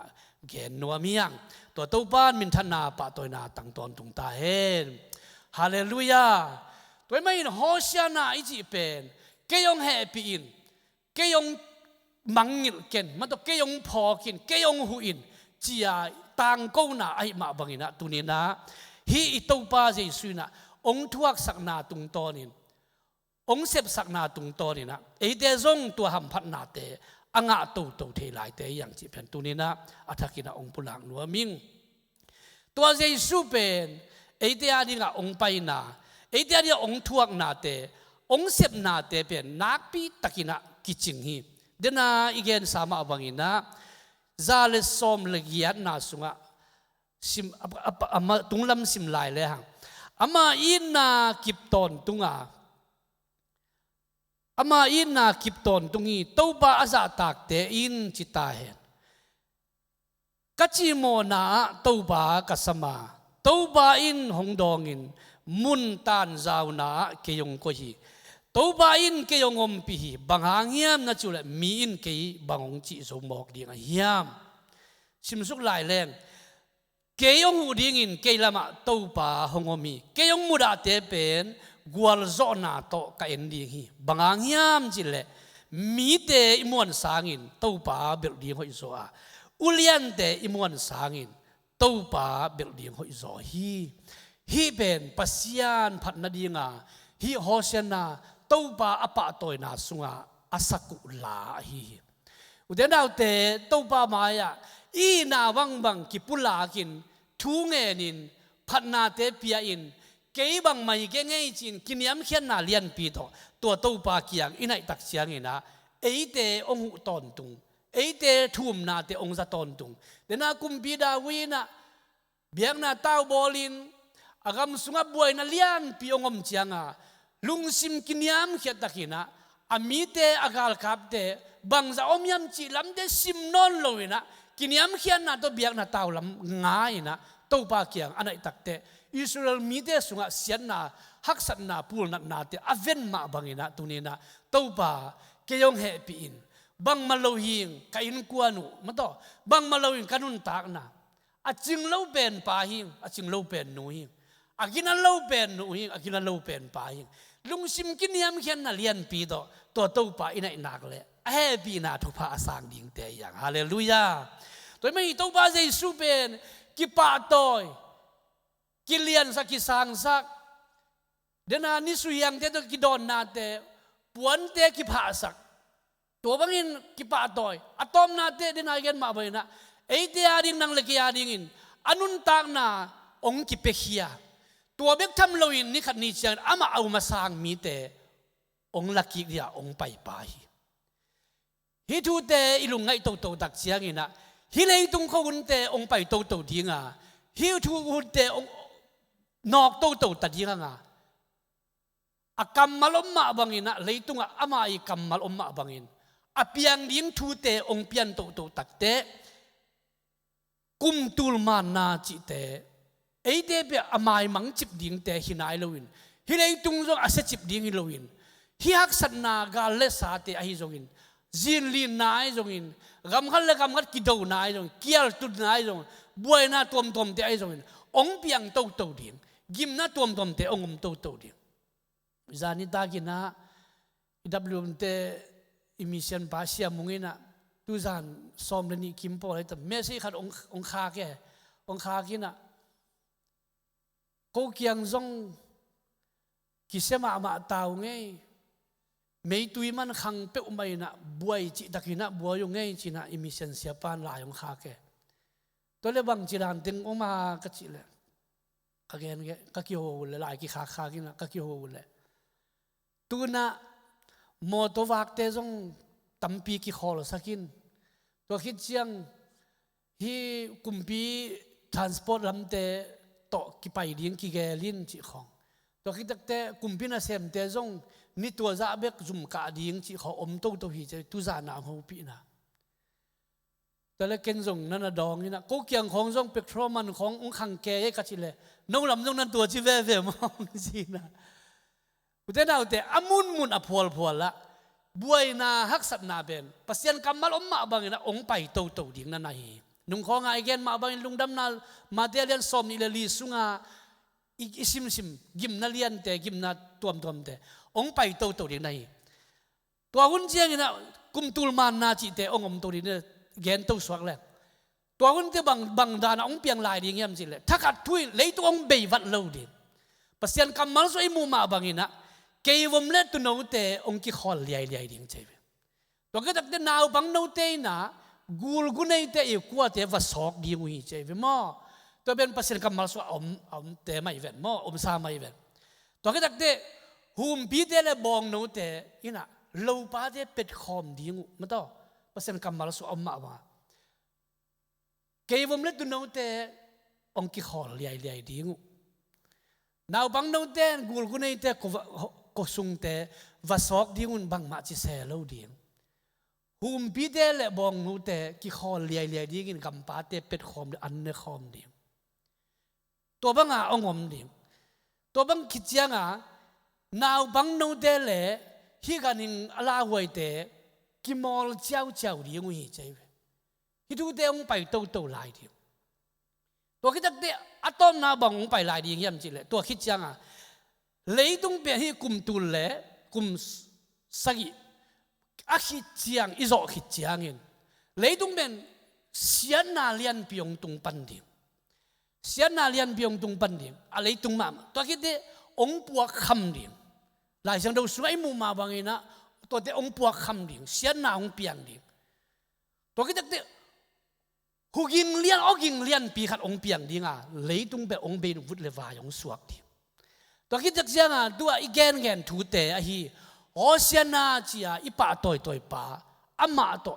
เกนนัวมียังตัวตู้บ้านมินทนาปะตัวนาตั้งตอนตุงตาเห็น ฮาเลลูยาตัวไม่โฮเซียนาอิจิเป็นเกยองแฮปีอินเกยองมังงิลเกนมันต้องเกยองพอกินเกยองหูอินจียต่างกูน่าไอมาบังอินะตุนีนะฮีอิตูปาเจสุนะองทวกสักนาตุงตอนินองเสพสักนาตุงตอนินะไอเดซงตัวหัมพัดนาเตอ่างตูตูเทลายเตอย่างจีเป็นตุนีนะอัฐกินะองปุลังนัวมิงตัวเจสุเป็นไอเดียนี่ละองไปนาไอเดียนี่องทวกนาเตองเสพนาเตเป็นนักปีตะกินะกิจิงฮีเดน่าอีกเกนสามาบังอินะซาเลสอมเลกียนาสุงะซิมตุงลำซิมลายเลยฮะอามาอินนากิบตอนตุงะอามาอินนากิบตอนตุงีตัวบาอาซาตักเตอินจิตาเห็นกัจจิโมนาตัวบากัสมาตัวบาอินหงดองอินมุนตันจาวนาเกยงโคฮีตัวบาอินเกยงอมปีฮีบางหางเฮียมนั่นจุเลมีอินเกยบางองจิสมบอกดีงเฮียมซิมสุกหลายแรงเกยงหูดิ่งเกยละมาตัวป่าหงมีเกยงมุดาเตเป็นกัวลโซนาโตกเอ็นดีฮีบางอย่างยามจิเลมีเตอิมวนสางินตัวป่าเบลดีหอยโซอาอุเลียนเตอิมวนสางินตัวป่าเบลดีหอยโซฮีเป็นปัสยานพัดนาดีงาฮีโฮเซนาตัวป่าอปะตอยนาสุงาอาสักุลาฮีอุเดนเอาเตตัวป่ามายาอีนาวังบังกิปุลากินทูเงนินพัดนาเตปียอินเกยบังไม่เกงไงจินกินยามเขียนนาเลียนปีตัวตัวปาเกียงอินัยตักเสียงอินะเอเตองหุตอนตุงเอเตทุ่มนาเตองจะตอนตุงเดน่ากุมปีดาวีนะเบียงนาเต้าบอลินอากำสุงบวยนาเลียนปีองมเจียงอ่ะลุงซิมกินยามเขียนตักอินะอามีเตอากาลคับเตบังจะอมยามจีลำเตซิมนอนโลวินะกินยามเขียนนาตัวเบียงนาเต้าลำง่ายนะตัวปาเกียงอันไหนตักเตอิสราเอลมีเดสุงะเสียนนาฮักสันนาปูลนักนาเตอเวนมาบังอินะตุนีนะตัวปาเกยองเฮปีอินบังมาโลหิงกัอินกวานุมันต่อบังมาโลหิงกันุนตากนะอาจิงเล่าเป็นปาหิงอาจิงเล่าเป็นนูหิงอากินันเล่าเป็นนูหิงอากินันเล่าเป็นปาหิงลุงซิมกินยามเขียนนาเลียนปีตัวปาอินะนักเลยเฮปีนาทุพาสางดิ่งเตยังฮาเลลูยาตัวไม่ตัวปาเจสุเป็นกิปาตอยกิเลียนสักกิสังสักเดนานิสุยังเตตัวกิดอนนาเตปวนเตกิผาสักตัวบางอินกิปาตอยอะตอมนาเตเดนาเกนมาไปนะเอเดียดิ่งนังเลกียดิ่งอินอนุนตากนาองกิเปขียตัวเบกทำโลอินนี่ขัดนิจังอามาเอามาสร้างมีเตองลักกิเดียองไปไปฮิทูเตอิลุงไงโตตักเสียงอินะฮิเลยตุงเขาอุนเตองไปโตดิ่งอ่ะฮิทูอุนเตองนอกโตตัดดิ่งอ่ะอากำมาลมมาบังอินะเลยตุงอามาอีกำมาลมมาบังอินอเปียงดิ่งทูเตองเปียนโตตักเตกุมตูลมานาจิเตไอเดเปอามายมังจิบดิ่งเตหินายโลวินฮิเลยตุงจงอาศัยจิบดิ่งโลวินฮิฮักสันนากาเลสาเตอหิจงอินจินลีนายจงอินกำขันเล็กกำขันกิดาวนายจงเกียร์ตุดนายจงบัวน่าตัวมเตอหิจงอินองเปียงโตดิ่งกิมน่าตัวมเตองโตดิ่งจานิตากินะWเตอิมิชันภาษามุงินะตุจานสอมเลนิคิมพอเลยแต่เมื่อสิขัดองคาแกองคากินะกูเกียงจงกิเสมาตาวไงไม่ตุยมันขังเปอุไม่นะบัวจิตตะกินะบัวยงไงจีนะอิมิชันเสียปานลายองคาแกตัวเล็บางจีรันตึงออกมากระจิเลยกะเกนแกกะกิโฮเลยลายกิคากินะกะกิโฮเลยตัวน่ะมอตัววักเตจงตั้มปีกิขอลสักินตัวคิดเชียงฮีกุมปีทรานสปอร์ตลำเตโตกิไปเลี้ยงกิเกลินจิของตัวคิดตั้งแต่กุมปีน่ะเซมเตจงนี่ตัวจะเบกจุ่มกะเลี้ยงจิขออมโตตัวฮีจะตุจานาหูปีนะแต่ละเกณฑ์จงนั่นน่ะดองนี่นะกูเกี่ยงของจงเป็กทรมันขององขังแกยกัจจิเลยน้องลำจงนั้นตัวจิเว่เว่มองจีนะอุตส่าห์แต่อามุนอภวลละบัวนาฮักสัตนาเป็นปัสยันกำมาล้มมาบางนะองไปโตดิ่งนั่นไงนุ่งของไอเกนมาบางลุงดำนามาเดียนสอมนิเลลีสุงา อีซิมกิมนาเลียนแต่กิมนาตัวมแต่องไปโตเดียงในตัวหุ่นเจียงนะกุมตุลมานนาจิแต่องตัวนี้เนี่ยแกนโตสวกแล้วตัวหุ่นที่บางดานองเปียงลายดีเงี้ยมจิเลยถ้ากัดทุยเลยตัวองเบยวัดเล่าดิปัสยันกำมัลสวยมูมาบางอินะเกยวมเล็ดตัวโนเตองกิขอลใหญ่ดิ่งเจวิตัวก็ตักเตนาวบางโนเตนะกูลกุนเตอีกว่าเตว่าสอกดีมุยเจวิมอตัวเป็นปัสยันกำมัลสวยอมเตไม่เวนมอมซาไม่เวนตัวก็ตักเตหุมปีเตเลบองโนเตอินะลูปาเตเป็ดคอมดิ่งมันต่อปัสยันกำมัลสวยอมมาว่าเกยวมเล็ดตัวโนเตองกิขอลใหญ่ดิ่งนาวบางโนเตนกูลกุนเตก็สุงเตว่าสอกดิ่งบางมาจิเซลเอาดิ่งหุมปีเตเลบองโนเตกิขอลใหญ่ดิ่งกำปาเตเป็ดคอมอันเนคอมดิ่งตัวบางองมดิ่งตัวบางคิดยังนาวบางโนเตเลฮิกันิงอลาหวยเตกิมอลเจ้าดิ่งวิจัยฮิดูเตองไปโตหลายดิ่งตัวคิดจักเตอะตอมนาบังไปหลายดิ่งยามจิเลตัวคิดยังเลยต้องเปลี่ยนให้กุมตุลเลกุมสกิอาคิดยังอิโซคิดยังเองเลยต้องเป็นเสียนาเลียนพิองตุงปันดิ่งเสียนาเลียนพิองตุงปันดิ่งอะไรตุงมาตัวคิดเตองปัวคำดิ่งหลายสังดูสวยมุมาบางอินะตัวเตองปัวคำดิ่งเสียนาองเปียงดิ่งตัวคิดจักเตหูกิงเลียนอกิงเลียนปีขัดองเปียงดิ่งเลยตุงเป็นองเบนวุฒเลวายองสวกดิ่งตัวคิดจักเสียงตัวอีแกนทูเตอฮีโอเสียนาจีอีป่าตัวป่าอามาตัว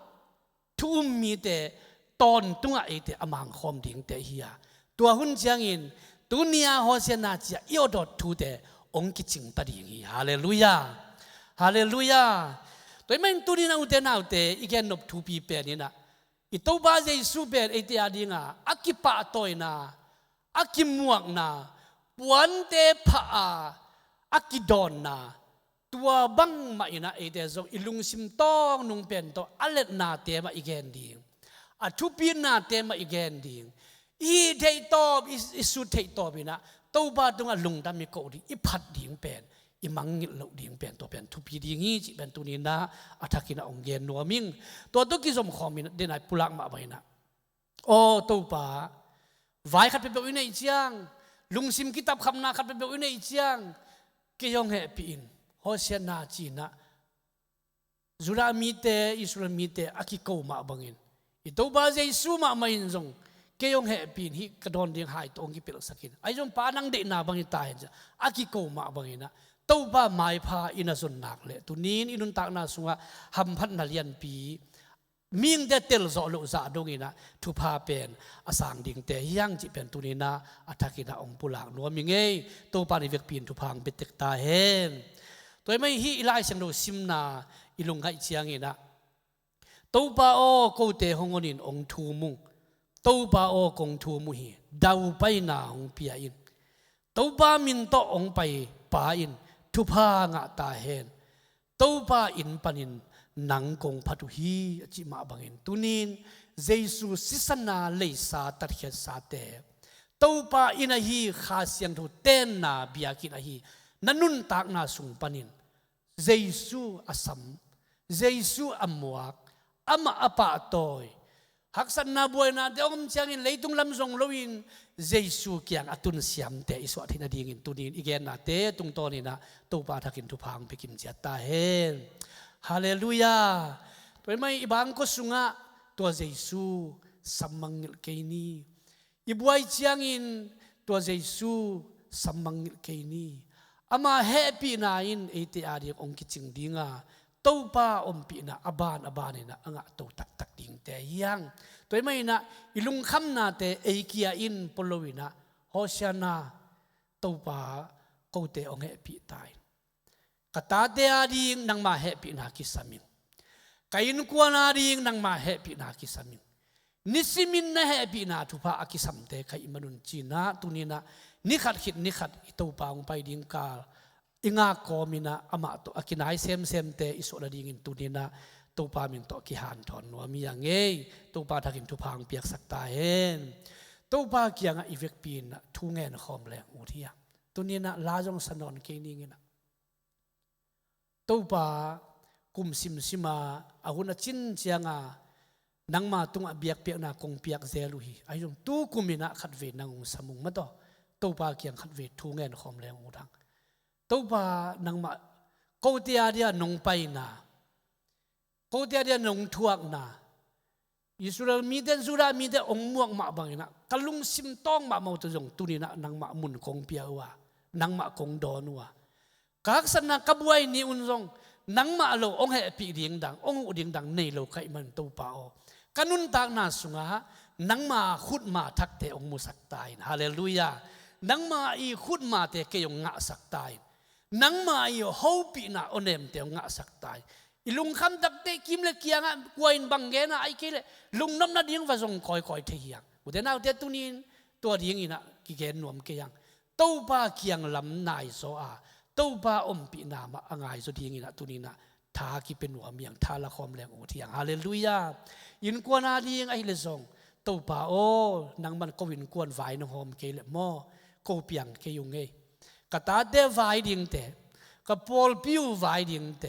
ทุ่มมีเตตอนตัวเอเตอามังคอมดิ่งเตฮีตัวหุ่นเจียงอินตัวเนียโอเสียนาจีอีอดทูเตองกิจิงตัดดิ่งฮีฮาเลลูยาฮาเลลูยาตัวมันตัวนี้นาอุเตอีแกนนบทูปีเป็นนี่นะอีตัวบ้าใจสูเปเอเตอาดิ่งอากิป่าตัวน่ะอากิมวกน่ะปวนเตพะอากิดอนนาตัวบังมาอินะเอเดซงอิลุงซิมตองนุงเป็นตัวอเลตนาเตมาอีแกนดิ่งอาทุปีนาเตมาอีแกนดิ่งอีเทตอบอิสุเทตอบินะตัวบ้าตรงอลุงดามิโกดิ่งอีพัดดิ่งเป็นอีมังงิลดิ่งเป็นตัวเป็นทุปีดิ่งนี้จิเป็นตัวนี้นะอาทักินะองเกนนัวมิงตัวตุกิสมขอมินะเดนัยปุลักมาไปนะโอ้ตัวป้าไว้ขัดเป็นแบบนี้เจียงลุงซิมกิตับคำนาขัดเป็นแบบนี้เจียงเกี่ยงเหปีนโฮเซียนาจีนะจุรามีเตอิสรามีเตอากิโกมาบังอินอิตัวบาเจสูมาไม่อินซงเกี่ยงเหปีนฮิกระดอนเดียงหายตัวองกิเปลสักินไอจงปานังเดนาบังอินตายจ้ะอากิโกมาบังอินนะตัวบ้าไม้พาอินาสุนนักเลยตัวนี้อินุนตักนาสุงะหัมพันนาเลียนปีมิงเดเตลโซโลซาดงอินะทุพาเป็นอาสังดิ่งแต่ยังจิเป็นตัวนี้นะอัฐกินะองปุลักนัวมิงเอตัวปานิเวกปีนทุพังเปตกตาเฮนตัวไม่ฮีอิไลเสียงดูซิมนาอิลุงไก่เชียงอินะตัวปาโอกูเตหงนินองทูมุงตัวปาโอกงทูมุฮีดาวไปนาองเปียอินตัวปามินโตองไปปาอินทุพางะตาเฮนตัวปาอินปานินนังกงพัตุฮีจิมาบังอินตุนินเจสุสิสนาเลสาตัดเขียสาเตตัวปาอินาฮีข้าเสียงทุเต้นนาเบียกินาฮีนันนุนตากนาสุงปานินเจสุอาสัมเจสุอมวกอามาอปะตอยหักสันนาบวยนาเดี๋ยวผมเชียงอินเลยตุงลำทรงลวินเจสุเกียงอตุนเสียมเตอิสวะทินาดิ่งอินตุนินอีแกนนาเตตุงตอนี่นะตัวปาทักินทุพังไปกิมเจตาเฮนฮาเลลูยาตัวไม่ibang ko sungaตัวเยซูสัมมังเกนีอีบวยเชียงอินตัวเยซูสัมมังเกนีอามาแฮปปี้นาอินเอเตอารีองกิจิงดิงาตัวป้าอมปีนะอบานนี่นะอ่ะตัวตักดิ่งแต่ยังตัวไม่นะอิลุงคำนาเตเอเกียอินปลวินะโฮเซียนาตัวป้ากูเตองแฮปปี้ตายกตาเดียดิ่งนังมาแฮปปี้นาคิสามิงกายินกวนนาดิ่งนังมาแฮปปี้นาคิสามิงนิสิมินนะแฮปปี้นาทุพาอาคิสัมเตใครมันนุนจีนะตุนีนะนิขัดขิดนิขัดอิตัวปางไปดิ่งกาอิงาโกมินะอามาตัวอากินายเซมเตอิสุระดิ่งตุนีนะตัวปามิงตัวกิฮันถอนนัวมีอย่างเงี้ยตัวปาทักินทุพังเปียกสักตาเห็นตัวปาเกียงอีเวกปีนทุเงินคอมแรงอุทิย ตุนีนะลาจงสนอนเกนิงินะตัวป่ากุมซิมาอาหุนจินเจียงานังมาตุงอเบียกเปียกนาคงเปียกเซลุฮีไอ้ยงตู้กุมินะขัดเวนังสมุงมาต่อตัวป่าเกียงขัดเวทูเงินคอมแรงอุดังตัวป่านังมาโกเตียเดียนงไปนาโกเตียเดียนงทวกนาอิสราเอลมีเดนสุรามีเดองม่วงมาบังนะกลุงซิมต้องมาเมาตัวจงตุนีนะนังมามุนคงเปียวะนังมาคงดอนวะกักษณะกบวยนี่อุนจงนังมาโลองเหปีเดียงดังองอุดิงดังในโลกไขมันตัวป่ากันุนตากนาสุงะนังมาขุดมาทักเตองมุสักตายฮาเลลูยานังมาอีขุดมาเตเกยงงะสักตายนังมาอีฮาวปีนาอเนมเตงงะสักตายอีลุงคำตักเตกิมเลกียงะกวยนบังเกนะไอเคเลลุงน้ำนาดียงว่าทรงคอยเทียงอุเดนาอุเดตุนินตัวดียงอีนะกิเกนนวมเกียงตัวป้าเกียงลำนายโซอาตัวป้าอมปีนามาอ่างไอโซดียงอีนะตุนินะทากิเป็นหัวเมียงทาละคอมแรงโอเทียงฮาเลลูยายินกวนอาดียงไอเลซงตัวป้าโอนังมันก็วินกวนไฟนหอมเกลมอก็เปียงเกยุงเงกตาเดไฟดิงเตกับพอลพิวไฟดิงเต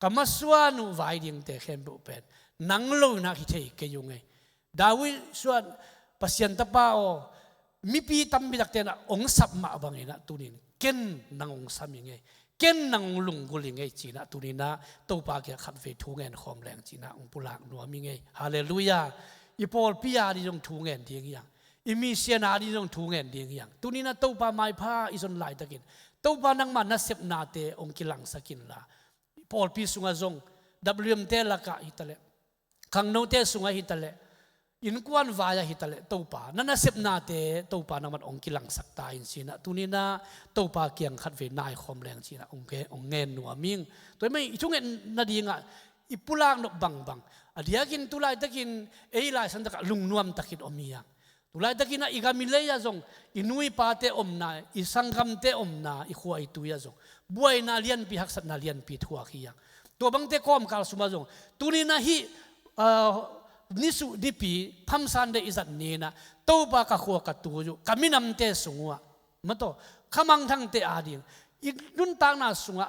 กมาสวานุไว้ดิงเตเข้มบุเป็นนังโลนักฮิตเฮกยุงเงดาวิสวนปัสยันตป้าโอมีปีตัมบิดักเตนะองสับมาบังเงนะตุนินเก่นนังองสับยังไงเก่นนังลุงกุลิงไงจีนะตุนินะตัวปากแกขัดเวทูเงินคอมแรงจีนะองปุลากนัวมิงไงฮาเลลูยาอีพอลพิยาดิจงทูเงินเดียงยังอีมีเซียนาดิจงทูเงินเดียงยังตุนินะตัวปาไม้ผ้าอิจนไหลตะกินตัวปานังมันนัสเซบนาเตองกิลังสกินละพอลพิสุงาจงดับเลียมเตลักะฮิตเลขังโนเตสุงาฮิตเลอินกวนวายาฮิตเลตัวปานั่นเสพนาเตตัวปานังมันองกิลังสักตายสินะตุนีนะตัวปาเกียงขัดเวนายคอมแรงสินะองเงินหนัวมิงตัวไม่ช่วงเงินนาดีงะอิปุลางนกบังอดียกินตุลายตะกินเอไลสันตะกลุงนวมตะกินอมียังตุลายตะกินนะอีกามิเลยาจงอินุยปาเตอมนาอิสังคำเตอมนาอิขวายตุยาจงบัวนาเลียนปีหักสัตนาเลียนปีทัวขี้ยังตัวบางเตคอมกาลสุมาจงตุนีนะฮินิสุดิปีพัมซันเดอิจัดเนนะตัวปากขัวกัตัวอยู่กามินำเตสุงวะมาโตขมังทั้งเตอาดิงอีรุ่นต่างนาสุงะ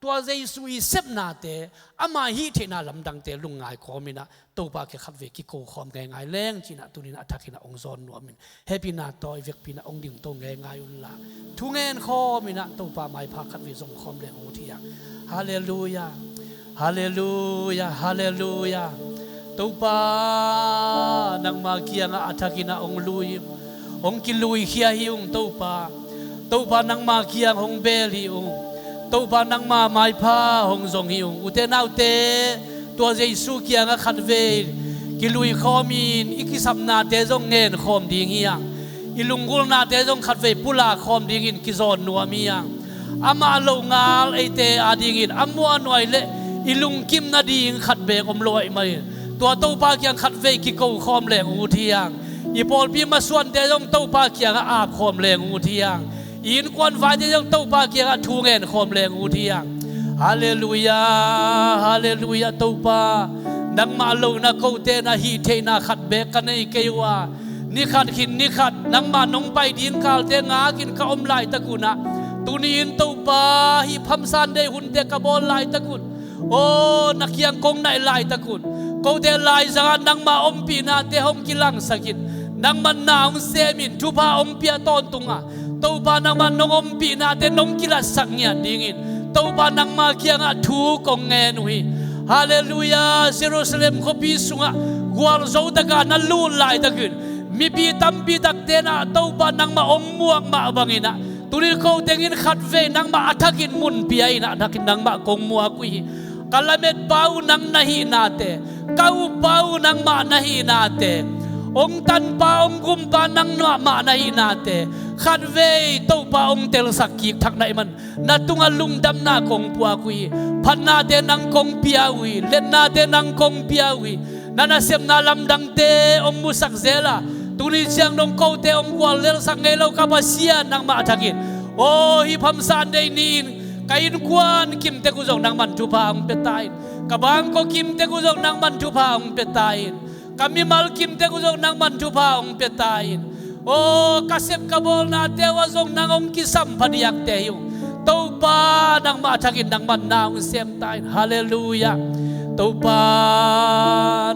ตัวเจสุอีเซบนาเตอามาฮิเทนาลำดังเตลุงไงคอมินะตัวปากขัดเวกิโกคอมไงไงแรงจีนะตุนีนะทักินะองซอนนัวมินเฮปินาตอยเวกปีนะองดิ่งตรงไงไงอุลละทุเงินคอมินะตัวปาไม่พักขัดเวทรงคอมแรงโอทียงฮาเลลูยาฮาเลลูยาฮาเลลูยาตัวปานังมาเกียงอาทักินะองลุยองกิลุยเขียหิองตัวปานังมาเกียงองเบลีองตัวปานังมาไม้ผ้าองทรงหิองอุเทนาวเตตัวเจสุเกียงขัดเวกิลุยคอมินอิกิสัมนาเตจงเงินคอมดีเงียงอิลุงกุลนาเตจงขัดเวปุลาคอมดีงินกิจอนนัวมียังอามาโลงาลไอเตอาดีงินอามัวหน่วยเละอิลุงกิมนาดีงขัดเบกอมลอยมาตัวตัวปาเกียงขัดเวกิโกคอมแรงอูเทียงอีพอลปีมาส่วนเตจงตัวปาเกียงอาบคอมแรงอูเทียงอินควันไฟเตจงตัวปาเกียงทูเงินคอมแรงอูเทียงฮาเลลูยาฮาเลลูยาตัวปานังมาโลนะโกเตนะฮีเทนะขัดเบกันในเกยวานิขัดขินนิขัดนังมานงไปดินกาลเตงากินกะอมลายตะกุนะตุนีนตัวปาฮิพัมซันเดหุนเตกะบอลลายตะกุนโอ้นักยังคงในลายตะกุนเขาเดลายสังนังมาอมปีนาเตหงกิลังสกินนังมันนาองเซมินทุพาอมเปียตอนตุงะตัวปานังมันนงอมปีนาเตนงกิลัสักเงียดิ่งินตัวปานังมาเกียงะทูกงเงนุยฮาเลลูยาเซรูซาเล็มขบีสุงะกวาลโซตะกานัลลูลายตะกุนมีปีตัมปีดักเตนะตัวปานังมาอมม่วงมาบังอินะตุลิเขาเตงินขัดเวนังมาอัฐกินมุนปีไอนะนักินนังมากงมัวกุยกาลเม็ดเบานังนาฮีนาเตเก้าเบานังมานาฮีนาเตองตันปาองกุมปานังนัวมานาฮีนาเตขัดเวตัวปาองเตลสักกีทักไหนมันนาตุงลุงดำนากงปัวกุยพันนาเตนังกงเปียวิเล่นนาเตนังกงเปียวินานาเซมนาลำดังเตองมุสักเซลาตุนิเชียงนงโกเตองกวาลเลลสังเงลกาบาเซียนังมาทักินโอ้ฮิพัมซานเดนินกายนกวนคิมเตกุจงนังมันทุพาองเปตายกบางก็คิมเตกุจงนังมันทุพาองเปตายกามิมัลคิมเตกุจงนังมันทุพาองเปตายโ โอ้กษบกบลนาเตวะจงนางองกิสัมพันยักเตยตูปานางมาทักินนางมันนางเสียมตายฮาเลลูยาตูปา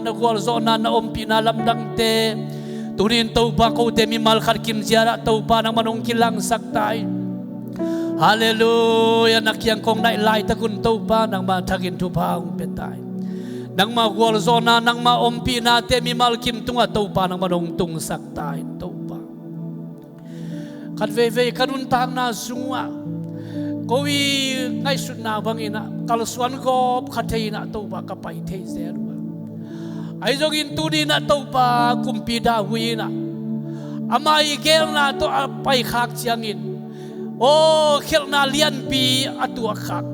นกวลโซนานาอมปีนาลำดังเตตุนินตูปาโคเตมิมัลขัดกิมเจียระตูปานางมันองกิลังสักตายฮาเลลูยานักยังคงได้ไล่ตะกุนตูปานางมาทักินทุพาองเป็นตายนางมากวลโซนานางมาอมปีนาเตมิมัลกิมตุงะตูปานางมันองตุงสักตายตูปาขัดเวเวขันุนทางนาสุงะก็วีไงสุดนาบังอินะกัลสวนกบขัดเทนะตัวปากกับไปเทเซรัวไอ้จงอินตูดีนะตัวปากุมปีดาวีนะอามาอีเกลนะตัวไปขากเชียงอินโอ้เขลนาเลียนปีอตัวขาก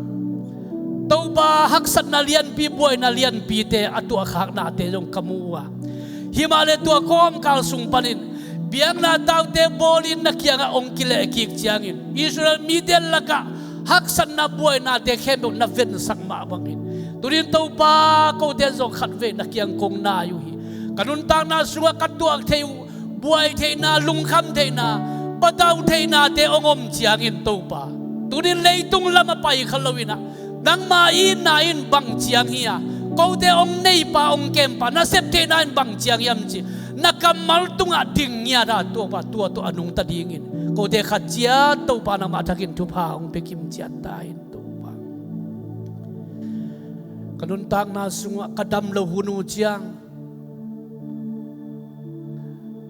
ตัวปาฮักสันนาเลียนปีบวยนาเลียนปีเตอตัวขากนาเตจงขมัวฮิมาเลตัวก้อมกัลสุงปนินเบียงนาตาวเตบอลินนักยังองกิเลกิกเชียงอินอิสราเอลมีเดลละกะฮักสันนาบวยนาเตเข้มนาเวนสังมาบังอินตุรินตัวปาเขาเตจงขัดเวนักยังคงนาอยู่ฮีกันุนตางนาสัวกัดตัวเทวบวยเทนาลุงคำเทนาปะดาวเทนาเตองอมเชียงอินตัวปาตุรินเลยตุงละมาไปขลวินะดังมาอินนาอินบังเชียงเฮียเขาเตองเนยปาองเกมปานาเซปเทนาอินบังเชียงยามจีนักมัลตุงะดิ่งเงียดาตัวปาตัวอนุงตะดิ่งอินก็เดขัดเจียตัวปานามาทักินทุพาองเปกิมเจียตายตัวปากนุนตางนาสุงะกระดำโลหุนูเจียง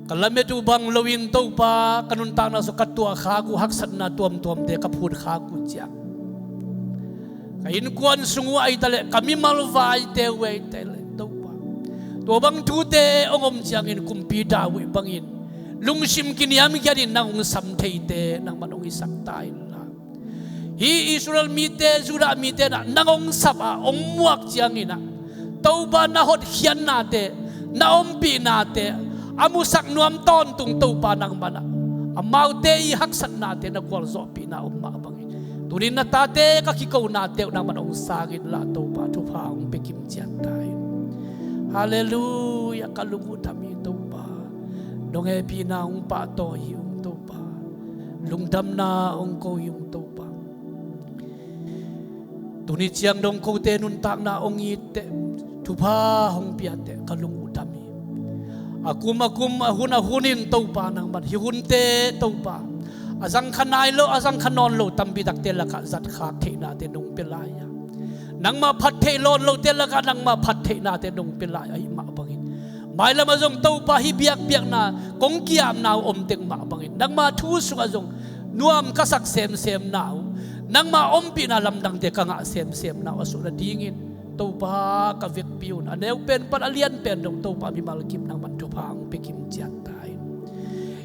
กละเมตุบังโลวินตัวปากนุนตางนาสุกัดตัวขากูหักสันนาตัวมเดกับพูดขากูเจียงกินกวนสุงะไอตะเลกามิมัลวายเตเวเตเลตัวบังทูเตองอมเจียงอินกุมปีดาวิบังอินลุงชิมกินยามิยันนางองสัมเทเตนางมันองอิสักตายละฮีอิสราเอลมีเตจุดามีเตนะนางองสับอะองมวกเจียงอินะตัวบ้านนาหดเขียนนาเตนาอมปีนาเตอามุสักนวมต้นตุงตัวบ้านนางมันอามาเตยฮักสันนาเตนักวอลโซปีนาอมมาบังอินตุรินนาตาเตก็คิโกนาเตนางมันองสากินละตัวบ้านทุพาองเปกิมเจียตายฮาเลลูยากัลุมุทามีตัวปาดงเอพีนาองปาโตฮิองตัวปาลุงดำนาองโกยองตัวปาตุนิเจียงดงโคเตนุนตากนาองอีเตทุพาหงปียเตกัลุมุทามีอากุมหุนินตัวปานังมันฮิหุนเตตัวปาอาจังขนายโลอาจังขนอนโลตัมบิดักเตละกะจัดขากเทนาเตนงเปลายนังมาพัดเทโลนโลเตละกันนังมาพัดเทนาเตนงเป็นลายไอมาบังอินหมายละมาจงเต้าปะฮิเบียกนากงกิยามนาวอมเต็งมาบังอินนังมาทูสุกจงนวมกษักเซมนาวนังมาอมปีนาลำดังเตกังะเซมนาวสุระดิ่งินเต้าปะกะเวกปิวนะเนวเป็นปันอเลียนเป็นดงเต้าปะมิมาลกิมนังมันทุพังเปกิมเจียนตาย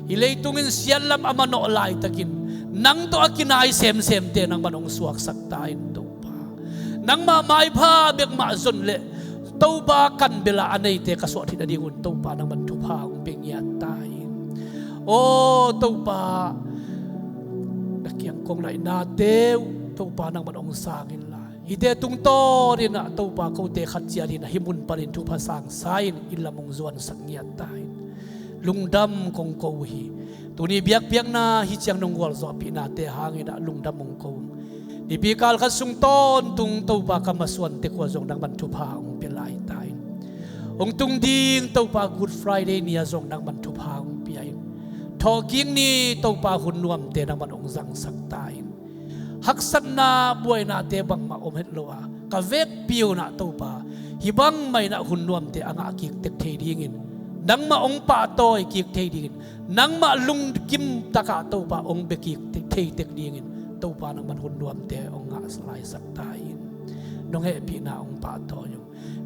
อิเลยตุงินเสียลำอมันโอลายตะกินนังตัวกินไอเซมเตนังมันองสวกสักตายนังมาไม้ผ้าเบียงมาจนเละตัวบากันเวลาอันนี้เตะกระสวที่นาดีกุนตัวบานังมันทุพาอุเบงยันตายโอ้ตัวบานักยังคงไหลนาเตวตัวบานังมันองสางินลายฮิเตตุงโตดินะตัวบาเขาเตะขัดเจียดินะหิมุนปรินทุพาสังสายอิลามงจวนสังเงียตายลุงดำคงโกฮีตัวนี้เบียกนาฮิจังนงวอลซอปีนาเตหางอินะลุงดำมงโกดิปีกาลขัดสุงต้นตุงตัวปากมาส่วนเตกว่าจงดังบรรทุพาองเป็นลายตายองตุงดิ่งตัวปากูดฟรายเดย์เนี่ยจงดังบรรทุพาองเปียทอกิ้งนี่ตัวปาหุ่นนวมเตนังบันองสังสักตายฮักสันนาบวยนาเตบังมาอมเฮตโลวากะเวกปิวนาตัวปาฮิบังไม่นาหุ่นนวมเตอ่างอากิกเตกเทดิ่งินนังมาองปาโตยกิกเทดิ่งินนังมาลุงกิมตะกะตัวปาองเบกิกเทเตกดิ่งินตัวปานังมันหุ่นรวมเตองงาสลายสักตายน้องเอพีนาองปาโตย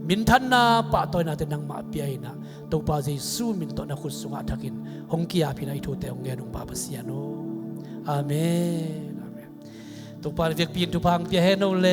มินทันนาปาโตยนาเตนังมาเปียนะตัวปาเจสูมินโตนักขุดสุงาทักินหงกียาพีนาอิทุเตองเงนองปาปเสียโนอาเมนตัวปาเวกปีนทุพังเปียเฮโนเล